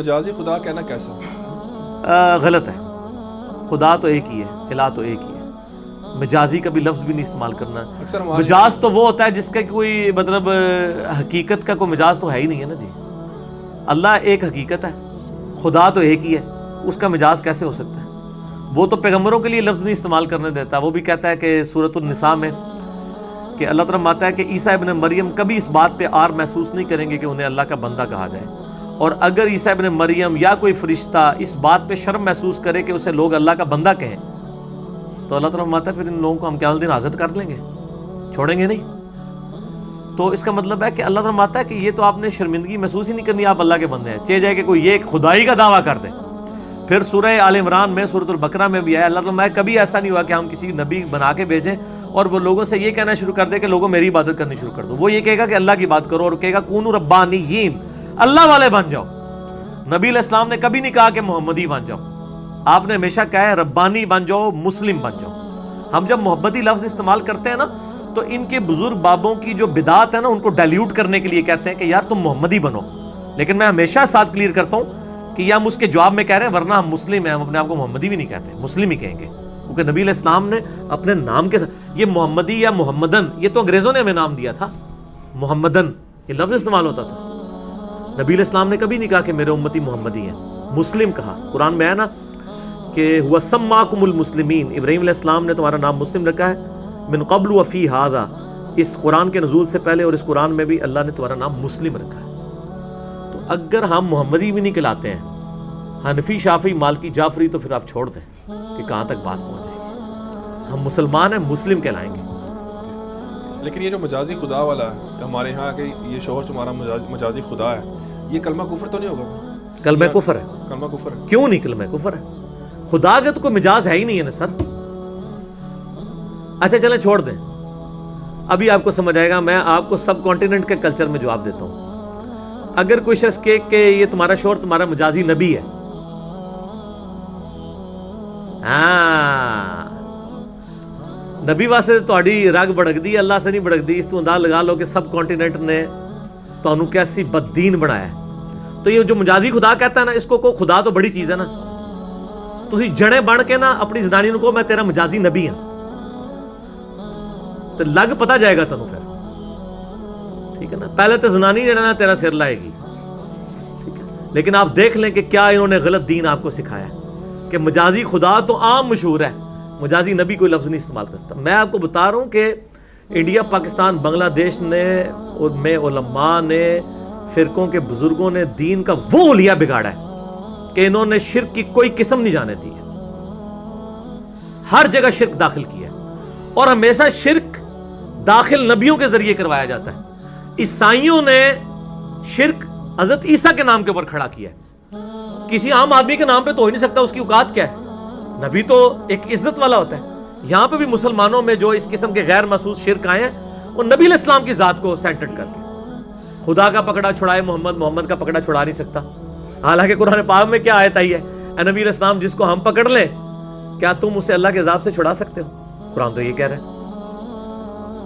مجازی خدا کہنا کیسا؟ غلط ہے. خدا تو ایک ہی ہے، الہ تو ایک ہی ہے. مجازی کا بھی لفظ بھی نہیں استعمال کرنا. اکثر مجاز تو وہ ہوتا ہے جس کا کوئی مطلب حقیقت کا کوئی مجاز تو ہے ہی نہیں ہے نا جی. اللہ ایک حقیقت ہے، خدا تو ایک ہی ہے، اس کا مجاز کیسے ہو سکتا ہے؟ وہ تو پیغمبروں کے لیے لفظ نہیں استعمال کرنے دیتا. وہ بھی کہتا ہے کہ سورۃ النساء میں کہ اللہ تعالیٰ فرماتا ہے کہ عیسیٰ ابن مریم کبھی اس بات پہ عار محسوس نہیں کریں گے کہ انہیں اللہ کا بندہ کہا جائے، اور اگر عیسیٰ ابن مریم یا کوئی فرشتہ اس بات پہ شرم محسوس کرے کہ اسے لوگ اللہ کا بندہ کہیں تو اللہ تعالیٰ فرماتا ہے پھر ان لوگوں کو ہم قیامت دن حاضر کر لیں گے، چھوڑیں گے نہیں. تو اس کا مطلب ہے کہ اللہ تعالیٰ فرماتا ہے کہ یہ تو آپ نے شرمندگی محسوس ہی نہیں کرنی، آپ اللہ کے بندے ہیں. چاہے جائے کہ کوئی یہ خدائی کا دعویٰ کر دے. پھر سورہ آل عمران میں، سورۃ البقرہ میں بھی آیا اللہ تعالیٰ کبھی ایسا نہیں ہوا کہ ہم کسی نبی بنا کے بھیجیں اور وہ لوگوں سے یہ کہنا شروع کر دے کہ لوگوں میری عبادت کرنی شروع کر دو. وہ یہ کہے گا کہ اللہ کی بات کرو، اور کہے گا کونوا ربانیین، اللہ والے بن جاؤ. نبی علیہ السلام نے کبھی نہیں کہا کہ محمدی بن جاؤ، آپ نے ہمیشہ کہا ہے ربانی بن جاؤ، مسلم بن جاؤ. ہم جب محبتی لفظ استعمال کرتے ہیں نا تو ان کے بزرگ بابوں کی جو بدعات ہے نا ان کو ڈائلیوٹ کرنے کے لیے کہتے ہیں کہ یار تم محمدی بنو. لیکن میں ہمیشہ ساتھ کلیئر کرتا ہوں کہ یہ ہم اس کے جواب میں کہہ رہے ہیں، ورنہ ہم مسلم ہیں، ہم اپنے آپ کو محمدی بھی نہیں کہتے، مسلم ہی کہیں گے. کیونکہ نبی علیہ السلام نے اپنے نام کے ساتھ یہ محمدی یا محمدن، یہ تو انگریزوں نے ہمیں نام دیا تھا. محمدن یہ لفظ استعمال ہوتا تھا. نبی علیہ السلام نے کبھی نہیں کہا کہ میرے امتی محمدی ہیں. مسلم کہا. قرآن میں ہے نا کہ هو سماکم المسلمین، ابراہیم علیہ السلام نے تمہارا نام مسلم رکھا ہے. من قبل وفی ھذا، اس قرآن کے نزول سے پہلے اور اس قرآن میں بھی اللہ نے تمہارا نام مسلم رکھا ہے. تو اگر ہم محمدی بھی نہیں کہلاتے ہیں، حنفی، شافعی، مالکی، جعفری، تو پھر آپ چھوڑ دیں کہ کہاں تک بات پہنچ جائے گی. ہم مسلمان ہیں، مسلم کہلائیں گے. لیکن یہ جو مجازی خدا والا ہے ہمارے یہاں کہ یہ شوہر تمہارا مجازی خدا ہے، یہ کلمہ کفر تو نہیں ہوگا؟ کلمہ کفر ہے. کلمہ کفر ہے. کیوں نہیں کلمہ کفر ہے؟ خدا کا تو کوئی مجاز ہے ہی نہیں ہے نا سر. اچھا چلیں چھوڑ دیں، ابھی آپ کو سمجھ آئے گا. میں آپ کو سب کانٹیننٹ کے کلچر میں جواب دیتا ہوں. اگر کوئی شخص کہے کہ یہ تمہارا شوہر تمہارا مجازی نبی ہے، ہاں نبی واسطے تہاڈی رگ بڑک دی، اللہ سے نہیں بڑک دی. اس تو انداز لگا لو کہ سب کانٹیننٹ نے تانوں کیسی بددین بنایا ہے. تو یہ جو مجازی خدا کہتا ہے نا، اس کو خدا تو بڑی چیز ہے نا. تسی جڑے بن کے نا اپنی زنانی کو میں تیرا مجازی نبی ہوں تو لگ پتا جائے گا تنوں. پھر ٹھیک ہے نا، پہلے تو زنانی جڑا نا تیرا سر لائے گی. ٹھیک ہے، لیکن آپ دیکھ لیں کہ کیا انہوں نے غلط دین آپ کو سکھایا کہ مجازی خدا تو عام مشہور ہے، مجازی نبی کوئی لفظ نہیں استعمال کرتا. میں آپ کو بتا رہا ہوں کہ انڈیا، پاکستان، بنگلہ دیش نے اور میں علماء نے، فرقوں کے بزرگوں نے دین کا وہ حلیہ بگاڑا ہے کہ انہوں نے شرک کی کوئی قسم نہیں جانے دی ہے. ہر جگہ شرک داخل کیا ہے، اور ہمیشہ شرک داخل نبیوں کے ذریعے کروایا جاتا ہے. عیسائیوں نے شرک حضرت عیسیٰ کے نام کے اوپر کھڑا کیا ہے. کسی عام آدمی کے نام پہ تو ہو ہی نہیں سکتا، اس کی اوقات کیا ہے؟ نبی تو ایک عزت والا ہوتا ہے. یہاں پہ بھی مسلمانوں میں جو اس قسم کے غیر محسوس شرک آئے ہیں وہ نبی علیہ السلام کی ذات کو سینٹرڈ کر کے. خدا کا پکڑا چھڑائے محمد، محمد کا پکڑا چھڑا نہیں سکتا. حالانکہ قرآن پاک میں کیا آیت آئی ہے، اے نبی علیہ السلام جس کو ہم پکڑ لیں کیا تم اسے اللہ کے عذاب سے چھڑا سکتے ہو؟ قرآن تو یہ کہہ رہے ہیں.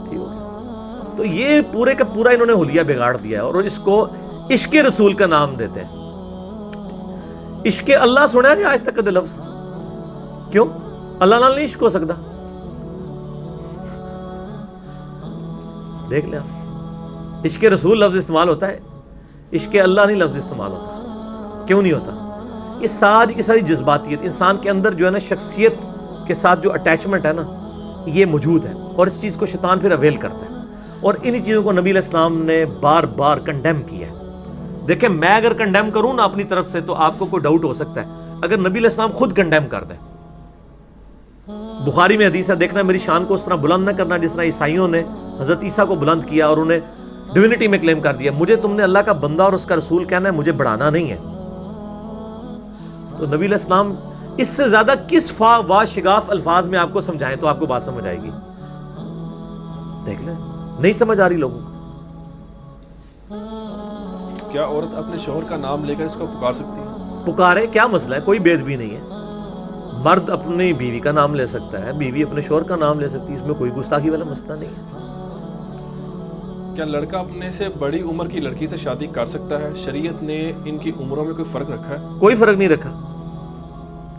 ٹھیک ہو گیا. تو یہ پورے کا پورا انہوں نے حلیہ بگاڑ دیا ہے، اور اس کو عشق رسول کا نام دیتے ہیں. عشق اللہ سنا ہے آج تک لفظ؟ کیوں؟ اللہ نال نہیں عشق ہو سکتا. دیکھ لیں آپ، عشق رسول لفظ استعمال ہوتا ہے، عشق اللہ نہیں لفظ استعمال ہوتا. کیوں نہیں ہوتا؟ یہ ساری کی ساری جذباتیت انسان کے اندر جو ہے نا، شخصیت کے ساتھ جو اٹیچمنٹ ہے نا، یہ موجود ہے، اور اس چیز کو شیطان پھر اویل کرتا ہے. اور انہی چیزوں کو نبی علیہ السلام نے بار بار کنڈیم کیا ہے. دیکھیں میں اگر کنڈیم کروں نا اپنی طرف سے تو آپ کو کوئی ڈاؤٹ ہو سکتا ہے. اگر نبی علیہ السلام خود کنڈیم کر دیں، بخاری میں حدیث ہے، دیکھنا میری شان کو اس طرح بلند نہ کرنا جس طرح عیسائیوں نے حضرت عیسیٰ کو بلند کیا اور انہیں ڈیوینٹی میں کلیم کر دیا. مجھے تم نے اللہ کا بندہ اور اس کا رسول کہنا ہے، مجھے بڑھانا نہیں ہے. تو نبی علیہ السلام اس سے زیادہ کس وا شگاف الفاظ میں آپ کو سمجھائیں تو آپ کو بات سمجھ آئے گی. دیکھ لیں، نہیں سمجھ آ رہی لوگوں کو. کیا عورت اپنے شوہر کا نام لے کر اس کو پکار سکتی ہے؟ پکارے، کیا مسئلہ ہے؟ کوئی بے ادبی نہیں ہے. مرد اپنی بیوی کا نام لے سکتا ہے، بیوی اپنے شوہر کا نام لے سکتی ہے، اس میں کوئی گستاخی والا مسئلہ نہیں ہے. کیا لڑکا اپنے سے بڑی عمر کی لڑکی سے شادی کر سکتا ہے؟ شریعت نے ان کی عمروں میں کوئی فرق رکھا ہے؟ کوئی فرق نہیں رکھا.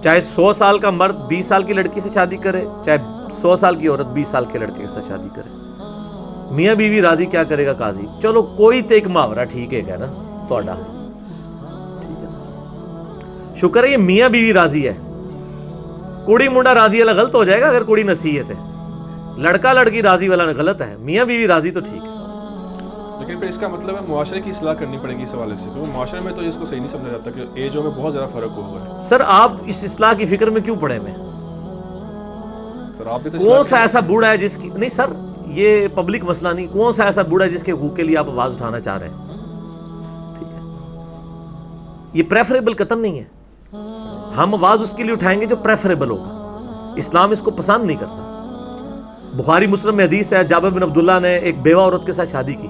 چاہے 100 سال کا مرد 20 سال کی لڑکی سے شادی کرے, چاہے 100 سال کی عورت 20 سال کے لڑکے کے ساتھ شادی کرے. میاں بیوی راضی کیا کرے گا قاضی؟ چلو کوئی تے ایک محاورہ ٹھیک ہے نا توڑا, ٹھیک ہے, شکر ہے یہ میاں بیوی راضی ہے. کڑی منڈا راضی والا غلط ہو جائے گا اگر کڑی نصیحت ہے, لڑکا لڑکی راضی والا غلط ہے, میاں بیوی راضی تو ٹھیک ہے. لیکن پھر اس کا مطلب ہے معاشرے کی اصلاح کرنی پڑے گی اس حوالے سے, کیونکہ معاشرے میں تو اس کو صحیح نہیں سمجھا جاتا کہ ایجوں میں بہت زیادہ فرق ہوگا. سر آپ اس اصلاح کی فکر میں کیوں پڑے میں؟ سر آپ بھی تو کون سا ایسا بوڑھا ہے جس کی, نہیں سر یہ پبلک مسئلہ نہیں, کون سا ایسا بوڑھا ہے جس کے حقوق کے لیے آپ آواز اٹھانا چاہ رہے ہیں؟ ٹھیک ہے, یہ پریفریبل قطن نہیں ہے. ہم آواز اس کے لیے اٹھائیں گے جو پریفریبل ہوگا. اسلام اس کو پسند نہیں کرتا. بخاری مسلم میں حدیث ہے, جابر بن عبداللہ نے ایک بیوہ عورت کے ساتھ شادی کی.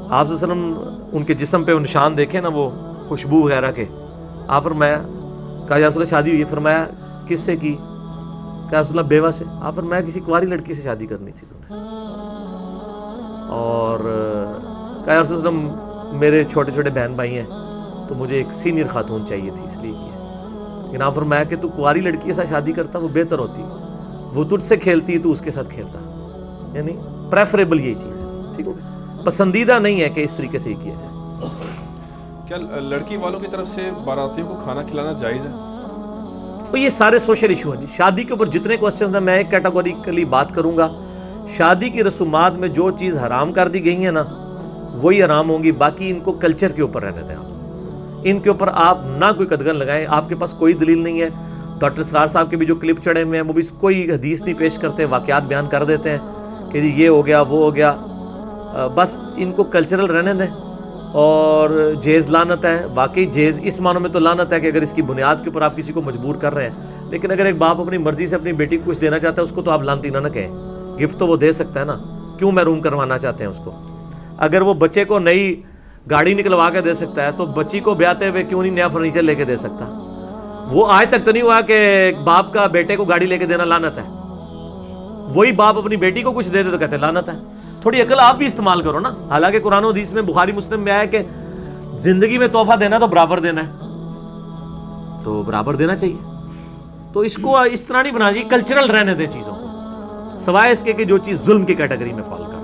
آپ صلی اللہ علیہ وسلم ان کے جسم پہ نشان دیکھے نا وہ خوشبو وغیرہ کے, آپ فرمایا, کہا یا رسول اللہ شادی ہوئی ہے؟ فرمایا کس سے کی؟ کہا رسول اللہ بیوہ سے. آپ فرمایا کسی کنواری لڑکی سے شادی کرنی تھی تم نے. اور کہا یا رسول اللہ میرے چھوٹے چھوٹے بہن بھائی ہیں تو مجھے ایک سینئر خاتون چاہیے تھی اس لیے کی ہے. لیکن آپ فرمایا کہ تو کنواری لڑکی کے ساتھ شادی کرتا وہ بہتر ہوتی, وہ تجھ سے کھیلتی تو اس کے ساتھ کھیلتا. یعنی پریفریبل یہ چیز ہے, ٹھیک ہو گیا, پسندیدہ نہیں ہے کہ اس طریقے سے یہ کیا جائے. کیا لڑکی والوں کی طرف سے باراتیوں کو کھانا کھلانا جائز ہے؟ تو یہ سارے سوشل ایشو ہیں جی. شادی کے اوپر جتنے کوسچنز ہیں میں ایک کیٹیگوریکلی بات کروں گا. شادی کی رسومات میں جو چیز حرام کر دی گئی ہیں نا وہی حرام ہوں گی, باقی ان کو کلچر کے اوپر رہنے دیں. آپ ان کے اوپر آپ نہ کوئی قدغن لگائیں. آپ کے پاس کوئی دلیل نہیں ہے. ڈاکٹر اسرار صاحب کے بھی جو کلپ چڑھے ہوئے ہیں وہ بھی کوئی حدیث نہیں پیش کرتے, واقعات بیان کر دیتے ہیں کہ جی یہ ہو گیا وہ ہو گیا. بس ان کو کلچرل رہنے دیں. اور جیز لعنت ہے, واقعی جیز اس معنوں میں تو لعنت ہے کہ اگر اس کی بنیاد کے اوپر آپ کسی کو مجبور کر رہے ہیں. لیکن اگر ایک باپ اپنی مرضی سے اپنی بیٹی کو کچھ دینا چاہتا ہے اس کو تو آپ لعنتی نہ کہیں, گفٹ تو وہ دے سکتا ہے نا, کیوں محروم کروانا چاہتے ہیں اس کو؟ اگر وہ بچے کو نئی گاڑی نکلوا کے دے سکتا ہے تو بچی کو بیاتے ہوئے کیوں نہیں نیا فرنیچر لے کے دے سکتا؟ وہ آج تک تو نہیں ہوا کہ باپ کا بیٹے کو گاڑی لے کے دینا لعنت ہے. وہی باپ اپنی بیٹی کو کچھ دے دے تو کہتے ہیں لعنت ہے. تھوڑی عقل آپ بھی استعمال کرو نا. حالانکہ قرآن و حدیث میں بخاری مسلم میں آیا کہ زندگی میں تحفہ دینا تو برابر دینا ہے, تو برابر دینا چاہیے. تو اس کو اس طرح نہیں بنا چاہیے, کلچرل رہنے دیں چیزوں کو, سوائے اس کے کہ جو چیز ظلم کی کیٹیگری میں فال کر